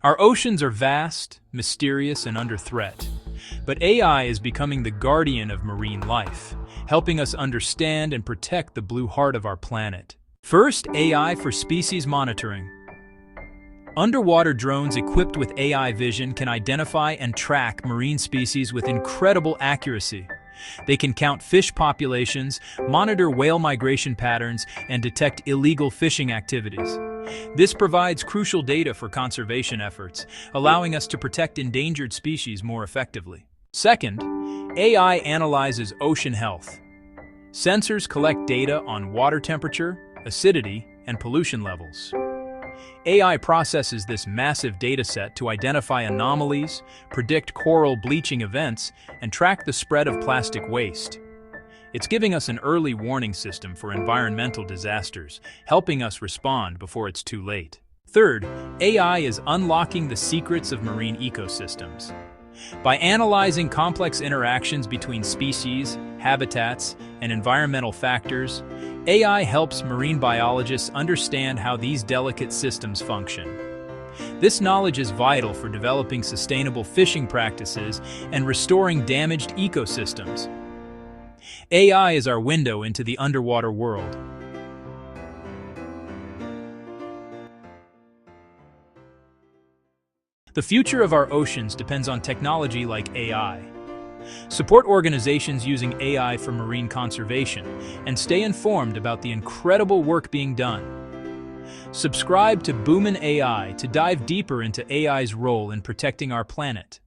Our oceans are vast, mysterious, and under threat. But AI is becoming the guardian of marine life, helping us understand and protect the blue heart of our planet. First, AI for species monitoring. Underwater drones equipped with AI vision can identify and track marine species with incredible accuracy. They can count fish populations, monitor whale migration patterns, and detect illegal fishing activities. This provides crucial data for conservation efforts, allowing us to protect endangered species more effectively. Second, AI analyzes ocean health. Sensors collect data on water temperature, acidity, and pollution levels. AI processes this massive dataset to identify anomalies, predict coral bleaching events, and track the spread of plastic waste. It's giving us an early warning system for environmental disasters, helping us respond before it's too late. Third, AI is unlocking the secrets of marine ecosystems. By analyzing complex interactions between species, habitats, and environmental factors, AI helps marine biologists understand how these delicate systems function. This knowledge is vital for developing sustainable fishing practices and restoring damaged ecosystems. AI is our window into the underwater world. The future of our oceans depends on technology like AI. Support organizations using AI for marine conservation and stay informed about the incredible work being done. Subscribe to Boomin AI to dive deeper into AI's role in protecting our planet.